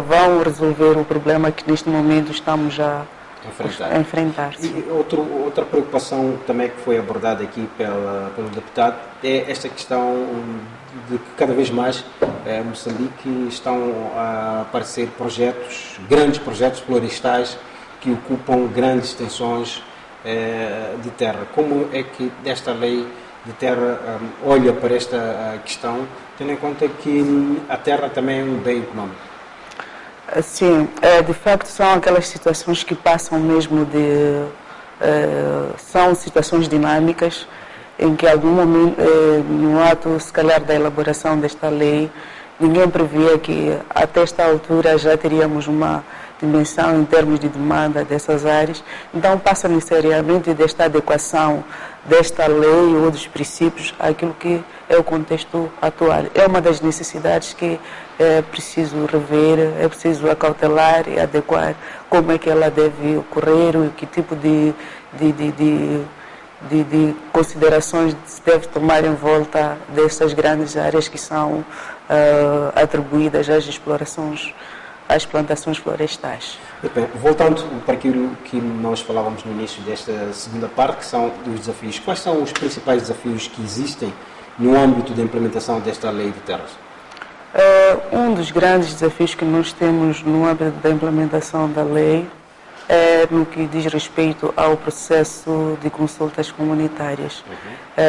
vão resolver o problema que neste momento estamos a enfrentar. E outra preocupação também que foi abordada aqui pelo deputado é esta questão de que cada vez mais em Moçambique estão a aparecer grandes projetos florestais que ocupam grandes extensões de terra. Como é que esta lei de terra olha para esta questão, tendo em conta que a terra também é um bem econômico? Sim, de facto são aquelas situações que passam mesmo são situações dinâmicas em que algum momento, no ato se calhar da elaboração desta lei, ninguém previa que até esta altura já teríamos uma dimensão em termos de demanda dessas áreas. Então passa necessariamente desta adequação desta lei ou dos princípios àquilo que é o contexto atual. É uma das necessidades que é preciso rever, é preciso acautelar e adequar como é que ela deve ocorrer e que tipo de considerações se deve tomar em volta dessas grandes áreas que são atribuídas às plantações florestais. Bem, voltando para aquilo que nós falávamos no início desta segunda parte, que são os desafios. Quais são os principais desafios que existem no âmbito da implementação desta lei de terras? Um dos grandes desafios que nós temos no âmbito da implementação da lei é no que diz respeito ao processo de consultas comunitárias.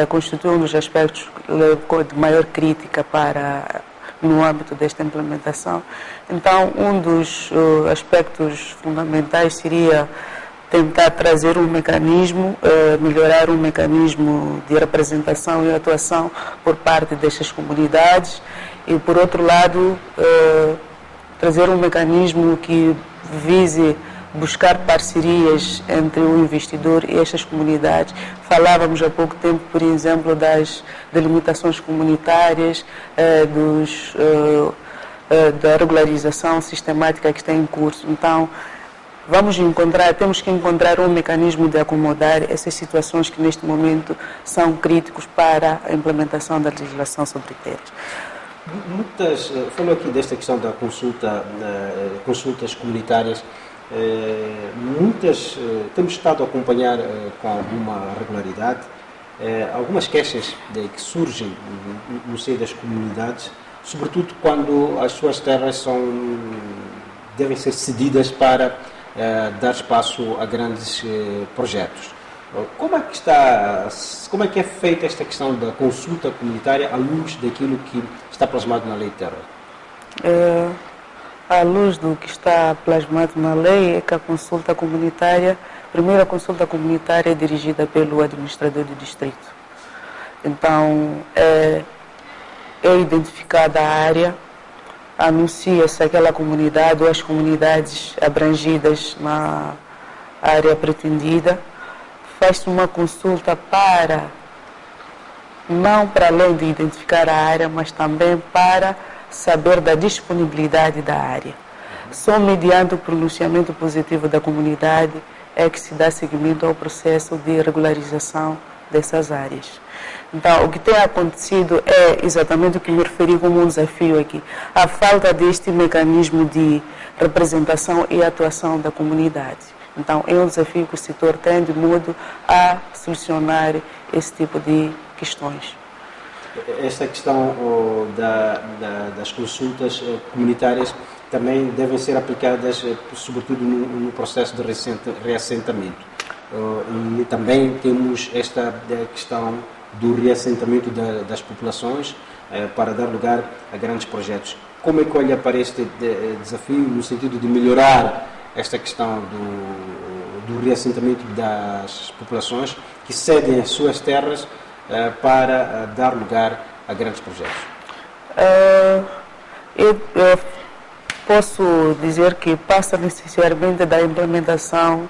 Constitui um dos aspectos de maior crítica no âmbito desta implementação. Então, um dos aspectos fundamentais seria tentar trazer um mecanismo, melhorar um mecanismo de representação e atuação por parte destas comunidades e, por outro lado, trazer um mecanismo que vise buscar parcerias entre o investidor e estas comunidades. Falávamos há pouco tempo, por exemplo, das delimitações comunitárias, da regularização sistemática que está em curso. Então, temos que encontrar um mecanismo de acomodar essas situações que neste momento são críticos para a implementação da legislação sobre terras. Falou aqui desta questão da consultas comunitárias. Temos estado a acompanhar com alguma regularidade algumas queixas que surgem no seio das comunidades, sobretudo quando as suas terras devem ser cedidas para dar espaço a grandes projetos. Como é que é feita esta questão da consulta comunitária à luz daquilo que está plasmado na Lei de Terra? À luz do que está plasmado na lei, é que a consulta comunitária, a primeira consulta comunitária é dirigida pelo administrador do distrito. Então, é identificada a área, anuncia-se aquela comunidade ou as comunidades abrangidas na área pretendida, faz-se uma consulta não para além de identificar a área, mas também para saber da disponibilidade da área. Só mediante o pronunciamento positivo da comunidade é que se dá seguimento ao processo de regularização dessas áreas. Então, o que tem acontecido é exatamente o que me referi como um desafio aqui, a falta deste mecanismo de representação e atuação da comunidade. Então, é um desafio que o setor tem de modo a solucionar esse tipo de questões. Esta questão das consultas comunitárias também devem ser aplicadas, sobretudo no processo de reassentamento. E também temos esta questão do reassentamento das populações para dar lugar a grandes projetos. Como é que olha para este desafio no sentido de melhorar esta questão do reassentamento das populações que cedem as suas terras para dar lugar a grandes projetos? Eu posso dizer que passa necessariamente da implementação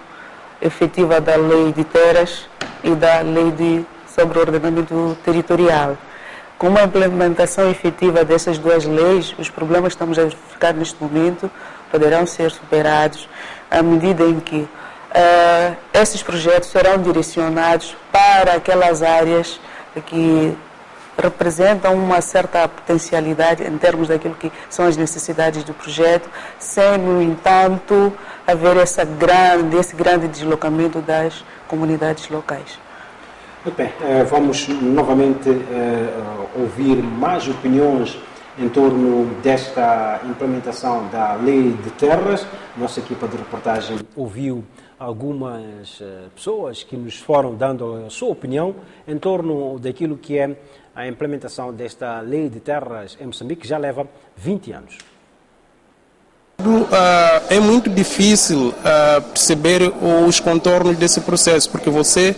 efetiva da Lei de Terras e da Lei sobre o Ordenamento Territorial. Com uma implementação efetiva dessas duas leis, os problemas que estamos a verificar neste momento poderão ser superados à medida em que esses projetos serão direcionados para aquelas áreas que representam uma certa potencialidade em termos daquilo que são as necessidades do projeto, sem, no entanto, haver esse grande deslocamento das comunidades locais. Muito bem, vamos novamente ouvir mais opiniões em torno desta implementação da Lei de Terras. Nossa equipa de reportagem ouviu algumas pessoas que nos foram dando a sua opinião em torno daquilo que é a implementação desta Lei de Terras em Moçambique, que já leva 20 anos. É muito difícil perceber os contornos desse processo, porque você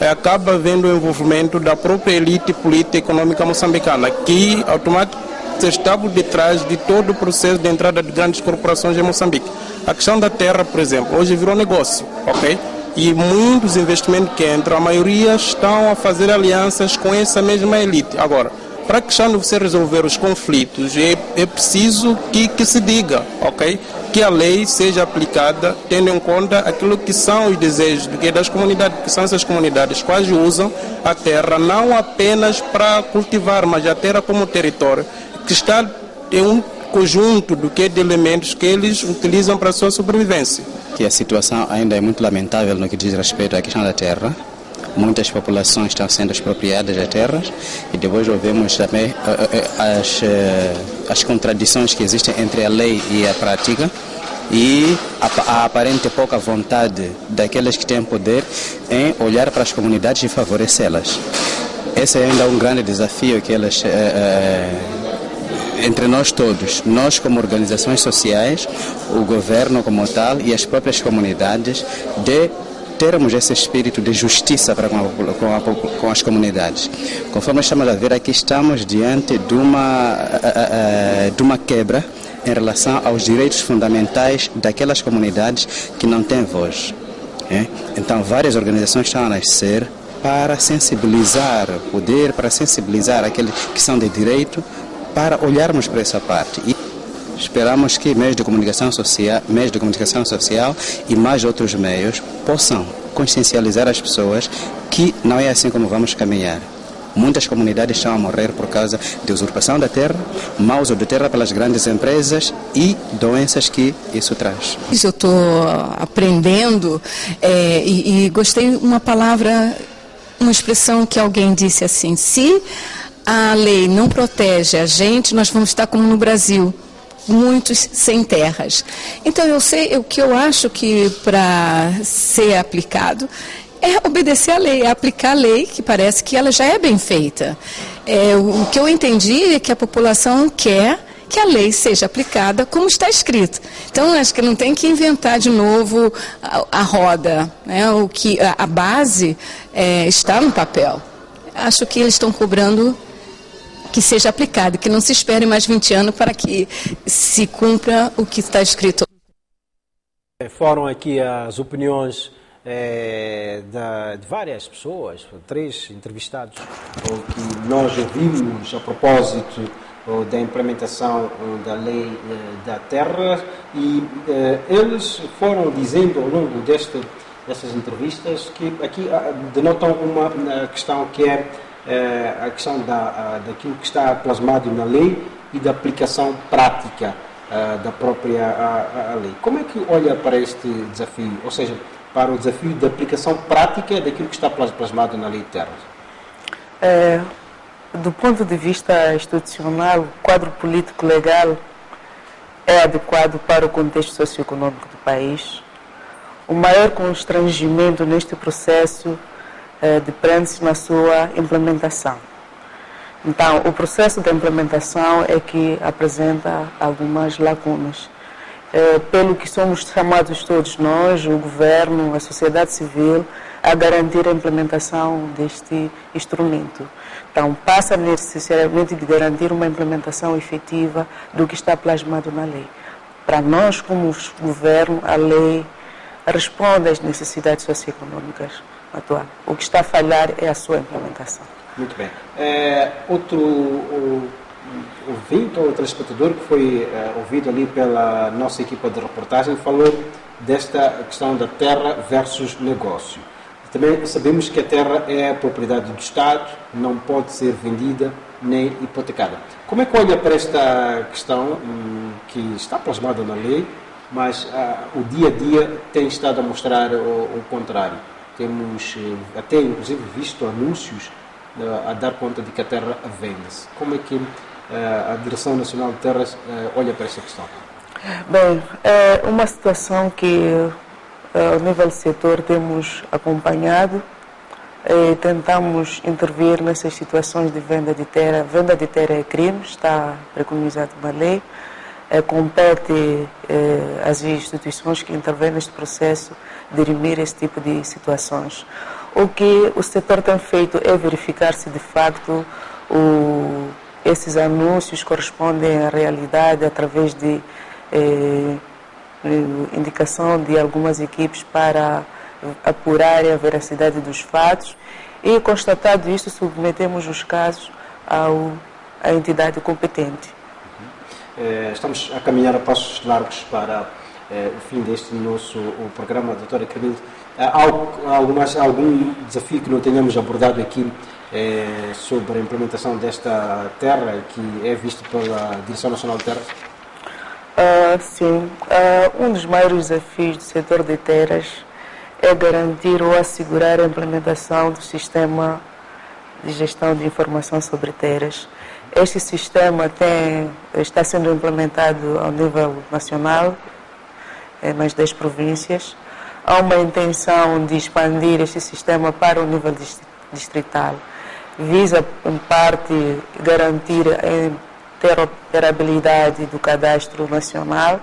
acaba vendo o envolvimento da própria elite política e econômica moçambicana, que automaticamente está por detrás de todo o processo de entrada de grandes corporações em Moçambique. A questão da terra, por exemplo, hoje virou negócio, ok? E muitos investimentos que entram, a maioria estão a fazer alianças com essa mesma elite. Agora, para a questão de você resolver os conflitos, é preciso que se diga, ok? Que a lei seja aplicada tendo em conta aquilo que são os desejos das comunidades, que são essas comunidades quais usam a terra não apenas para cultivar, mas a terra como território, que está em um conjunto de elementos que eles utilizam para a sua sobrevivência. Que a situação ainda é muito lamentável no que diz respeito à questão da terra. Muitas populações estão sendo expropriadas de terras e depois ouvimos também as contradições que existem entre a lei e a prática e a aparente pouca vontade daqueles que têm poder em olhar para as comunidades e favorecê-las. Esse é ainda um grande desafio que elas entre nós todos, nós como organizações sociais, o governo como tal e as próprias comunidades, de termos esse espírito de justiça para com as comunidades. Conforme estamos a ver aqui, estamos diante de uma quebra em relação aos direitos fundamentais daquelas comunidades que não têm voz. Então, várias organizações estão a nascer para sensibilizar o poder, para sensibilizar aqueles que são de direito, para olharmos para essa parte. E esperamos que meios de comunicação social e mais outros meios possam consciencializar as pessoas que não é assim como vamos caminhar. Muitas comunidades estão a morrer por causa de usurpação da terra, mau uso de terra pelas grandes empresas e doenças que isso traz. Eu estou aprendendo e gostei uma palavra uma expressão que alguém disse assim: se a lei não protege a gente, nós vamos estar como no Brasil, muitos sem terras. Então o que eu acho que para ser aplicado é obedecer à lei, é aplicar a lei, que parece que ela já é bem feita. O que eu entendi é que a população quer que a lei seja aplicada como está escrito. Então, acho que não tem que inventar de novo a roda, né? A base está no papel. Acho que eles estão cobrando que seja aplicado, que não se espere mais 20 anos para que se cumpra o que está escrito. Foram aqui as opiniões de várias pessoas, 3 entrevistados, que nós ouvimos a propósito da implementação da lei da terra, e eles foram dizendo ao longo dessas entrevistas que aqui denotam uma questão que é a questão daquilo que está plasmado na lei e da aplicação prática da própria lei. Como é que olha para este desafio, ou seja, para o desafio da aplicação prática daquilo que está plasmado na lei de terras? Do ponto de vista institucional, o quadro político-legal é adequado para o contexto socioeconômico do país. O maior constrangimento neste processo depende-se na sua implementação. Então, o processo da implementação é que apresenta algumas lacunas. Pelo que somos chamados todos nós, o governo, a sociedade civil, a garantir a implementação deste instrumento. Então, passa necessariamente de garantir uma implementação efetiva do que está plasmado na lei. Para nós, como governo, a lei responde às necessidades socioeconômicas atuais. O que está a falhar é a sua implementação. Muito bem. Outro ouvinte ou telespectador que foi ouvido ali pela nossa equipa de reportagem falou desta questão da terra versus negócio. Também sabemos que a terra é propriedade do Estado, não pode ser vendida nem hipotecada. Como é que olha para esta questão que está plasmada na lei, mas o dia a dia tem estado a mostrar o contrário? Temos até inclusive visto anúncios a dar conta de que a terra vende-se. Como é que a Direção Nacional de Terras olha para esta questão? Bem, é uma situação que ao nível do setor temos acompanhado e tentamos intervir nessas situações de venda de terra. Venda de terra é crime, está preconizado na lei. Compete às instituições que intervêm neste processo dirimir esse tipo de situações. O que o setor tem feito é verificar se de facto esses anúncios correspondem à realidade através de indicação de algumas equipes para apurarem a veracidade dos fatos, e constatado isso, submetemos os casos à entidade competente. Estamos a caminhar a passos largos para o fim deste nosso programa, doutora Camilo. Há algum desafio que não tenhamos abordado aqui sobre a implementação desta terra que é visto pela Direção Nacional de Terras? Sim. Um dos maiores desafios do setor de terras é garantir ou assegurar a implementação do sistema de gestão de informação sobre terras. Este sistema está sendo implementado ao nível nacional, nas 10 províncias. Há uma intenção de expandir este sistema para o nível distrital. Visa, em parte, garantir a interoperabilidade do cadastro nacional,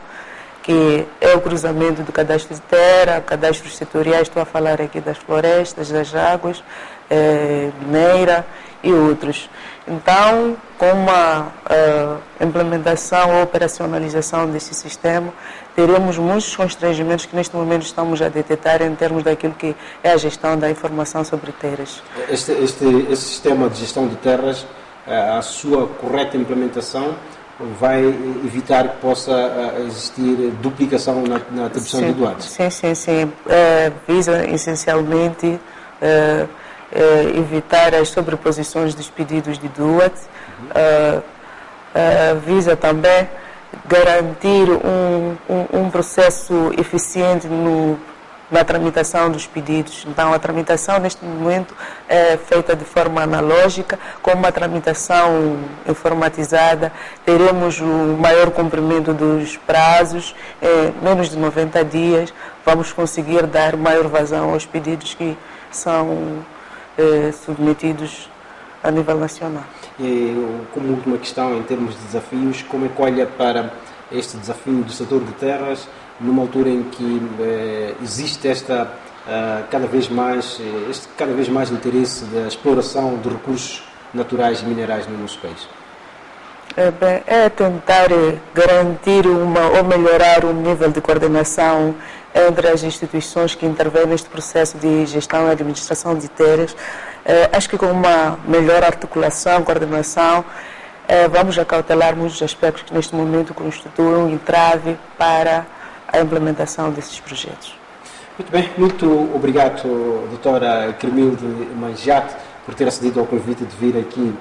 que é o cruzamento do cadastro de terra, cadastros setoriais, estou a falar aqui das florestas, das águas, mineira e outros. Então, com uma implementação ou operacionalização desse sistema, teremos muitos constrangimentos que neste momento estamos a detectar em termos daquilo que é a gestão da informação sobre terras. Esse sistema de gestão de terras, a sua correta implementação vai evitar que possa existir duplicação na atribuição de doados? Sim. Visa essencialmente evitar as sobreposições dos pedidos de DUAT, visa também garantir um processo eficiente no na tramitação dos pedidos. Então, a tramitação neste momento é feita de forma analógica, com uma tramitação informatizada. Teremos o maior cumprimento dos prazos, menos de 90 dias. Vamos conseguir dar maior vazão aos pedidos que são submetidos a nível nacional. E, como última questão, em termos de desafios, como é que olha para este desafio do setor de terras, numa altura em que existe cada vez mais interesse da exploração de recursos naturais e minerais no nosso país? É tentar garantir ou melhorar o nível de coordenação entre as instituições que intervêm neste processo de gestão e administração de terras. Acho que com uma melhor articulação, coordenação, vamos acautelar muitos aspectos que neste momento constituem um entrave para a implementação desses projetos. Muito bem, muito obrigado, doutora Cremilde Mangiate, por ter acedido ao convite de vir aqui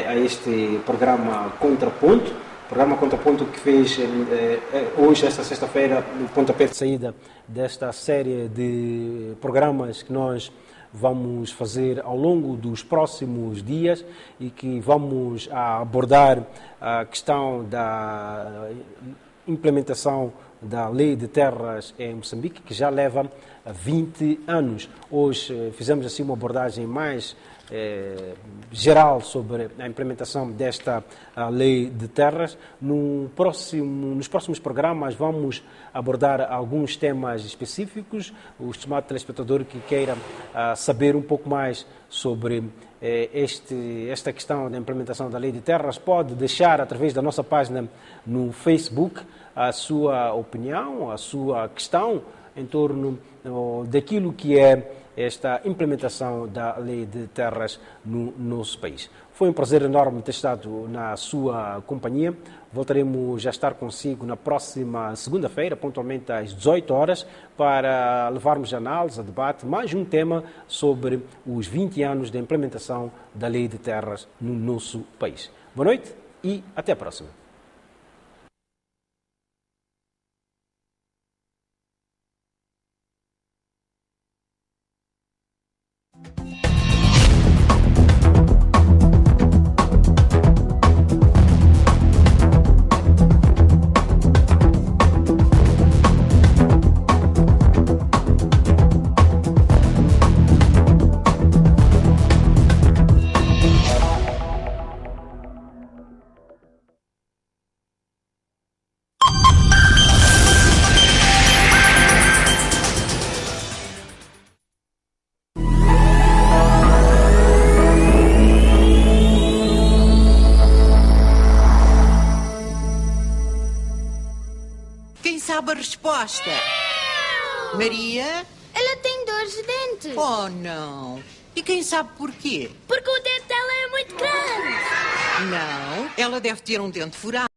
a este programa Contraponto. Programa Contraponto que fez hoje, esta sexta-feira, o pontapé de saída desta série de programas que nós vamos fazer ao longo dos próximos dias e que vamos abordar a questão da implementação da Lei de Terras em Moçambique, que já leva 20 anos. Hoje fizemos assim uma abordagem mais geral sobre a implementação desta Lei de Terras. Nos próximos programas vamos abordar alguns temas específicos. O estimado telespectador que queira saber um pouco mais sobre esta questão da implementação da Lei de Terras pode deixar através da nossa página no Facebook a sua opinião, a sua questão em torno daquilo que é esta implementação da Lei de Terras no nosso país. Foi um prazer enorme ter estado na sua companhia. Voltaremos a estar consigo na próxima segunda-feira, pontualmente às 18 horas, para levarmos a análise, a debate, mais um tema sobre os 20 anos da implementação da Lei de Terras no nosso país. Boa noite e até a próxima. A resposta. Maria? Ela tem dores de dentes. Oh, não. E quem sabe porquê? Porque o dente dela é muito grande. Não, ela deve ter um dente furado.